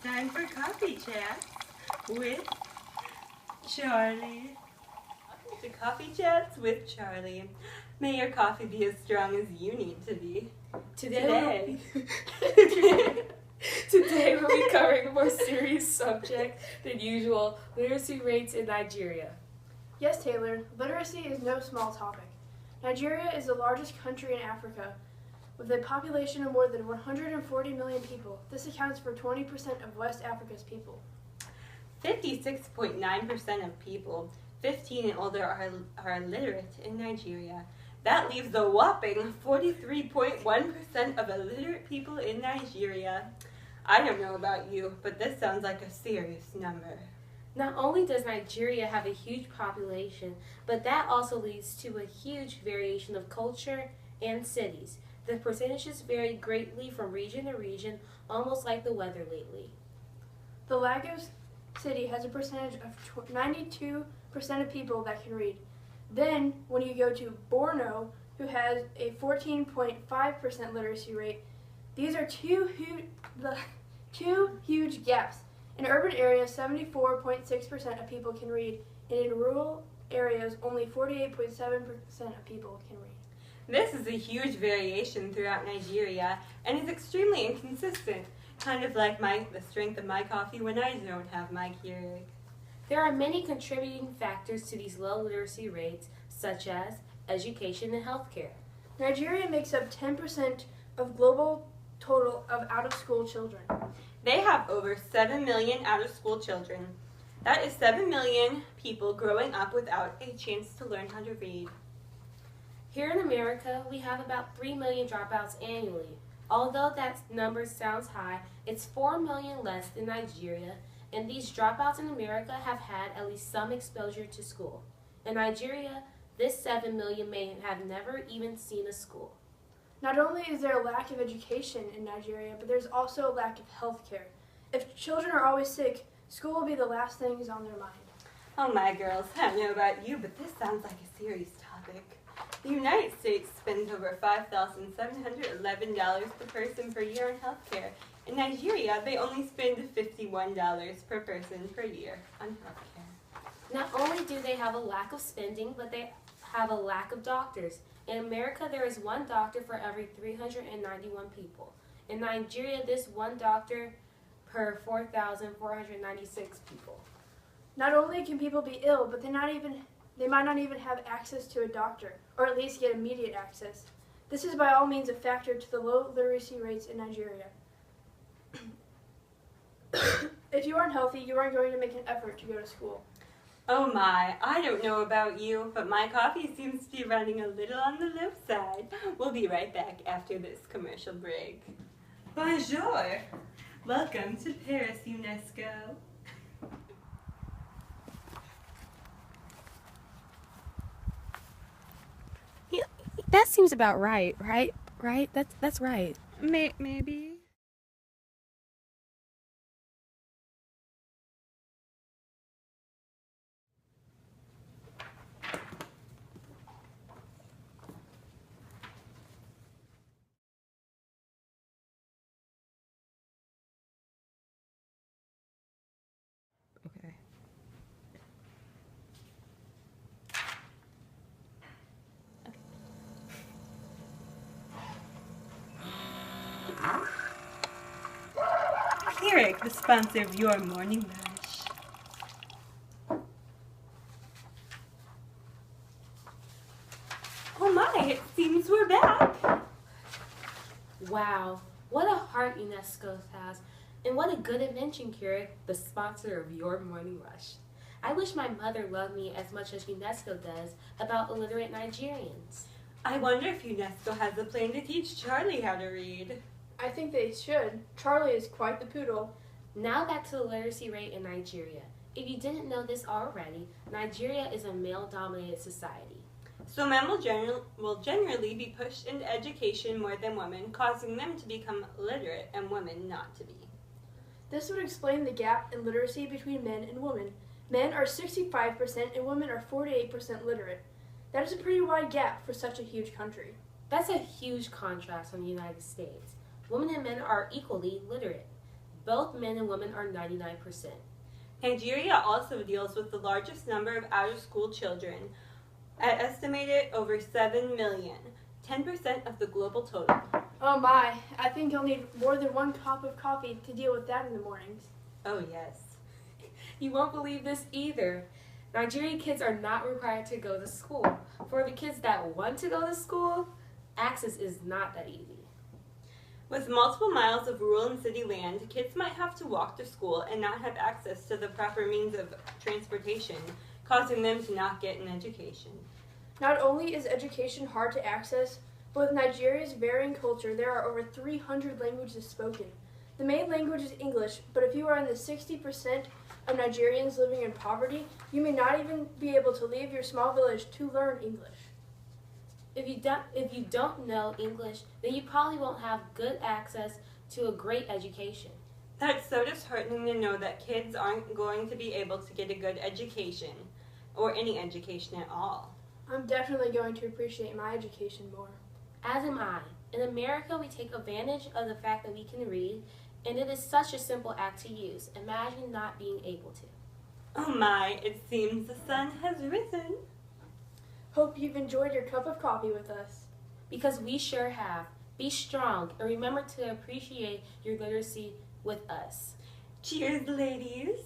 time for coffee chats with Charlie. Welcome to Coffee Chats with Charlie. May your coffee be as strong as you need to be. Today we'll be covering a more serious subject than usual, literacy rates in Nigeria. Yes, Taylor, literacy is no small topic. Nigeria is the largest country in Africa, with a population of more than 140 million people. This accounts for 20% of West Africa's people. 56.9% of people 15 and older are illiterate in Nigeria. That leaves a whopping 43.1% of illiterate people in Nigeria. I don't know about you, but this sounds like a serious number. Not only does Nigeria have a huge population, but that also leads to a huge variation of culture and cities. The percentages vary greatly from region to region, almost like the weather lately. The Lagos city has a percentage of 92% of people that can read. Then, when you go to Borno, who has a 14.5% literacy rate, these are two huge gaps. In urban areas, 74.6% of people can read, and in rural areas, only 48.7% of people can read. This is a huge variation throughout Nigeria and is extremely inconsistent, kind of like the strength of my coffee when I don't have my Keurig. There are many contributing factors to these low literacy rates, such as education and healthcare. Nigeria makes up 10% of global total of out-of-school children. They have over 7 million out-of-school children. That is 7 million people growing up without a chance to learn how to read. Here in America, we have about 3 million dropouts annually. Although that number sounds high, it's 4 million less than Nigeria, and these dropouts in America have had at least some exposure to school. In Nigeria, this 7 million may have never even seen a school. Not only is there a lack of education in Nigeria, but there's also a lack of health care. If children are always sick, school will be the last things on their mind. Oh my girls, I don't know about you, but this sounds like a serious topic. The United States spends over $5,711 per person per year on health care. In Nigeria, they only spend $51 per person per year on health care. Not only do they have a lack of spending, but they have a lack of doctors. In America, there is one doctor for every 391 people. In Nigeria, this one doctor per 4,496 people. Not only can people be ill, but they might not even have access to a doctor, or at least get immediate access. This is by all means a factor to the low literacy rates in Nigeria. If you aren't healthy, you aren't going to make an effort to go to school. Oh my, I don't know about you, but my coffee seems to be running a little on the low side. We'll be right back after this commercial break. Bonjour! Welcome to Paris, UNESCO. Yeah, that seems about right? That's right. Maybe. Okay. Keurig, the sponsor of your morning rush. Oh my, it seems we're back. Wow, what a heart UNESCO has, and what a good invention, Keurig, the sponsor of your morning rush. I wish my mother loved me as much as UNESCO does about illiterate Nigerians. I wonder if UNESCO has a plan to teach Charlie how to read. I think they should. Charlie is quite the poodle. Now back to the literacy rate in Nigeria. If you didn't know this already, Nigeria is a male-dominated society. So men will generally be pushed into education more than women, causing them to become literate and women not to be. This would explain the gap in literacy between men and women. Men are 65% and women are 48% literate. That is a pretty wide gap for such a huge country. That's a huge contrast from the United States. Women and men are equally literate. Both men and women are 99%. Nigeria also deals with the largest number of out-of-school children, at estimated over 7 million, 10% of the global total. Oh my, I think you'll need more than 1 cup of coffee to deal with that in the mornings. Oh yes. You won't believe this either. Nigerian kids are not required to go to school. For the kids that want to go to school, access is not that easy. With multiple miles of rural and city land, kids might have to walk to school and not have access to the proper means of transportation, causing them to not get an education. Not only is education hard to access, but with Nigeria's varying culture, there are over 300 languages spoken. The main language is English, but if you are in the 60% of Nigerians living in poverty, you may not even be able to leave your small village to learn English. If you don't know English, then you probably won't have good access to a great education. That's so disheartening to know that kids aren't going to be able to get a good education, or any education at all. I'm definitely going to appreciate my education more. As am I. In America, we take advantage of the fact that we can read, and it is such a simple act to use. Imagine not being able to. Oh my, it seems the sun has risen. Hope you've enjoyed your cup of coffee with us. Because we sure have. Be strong, and remember to appreciate your literacy with us. Cheers, ladies.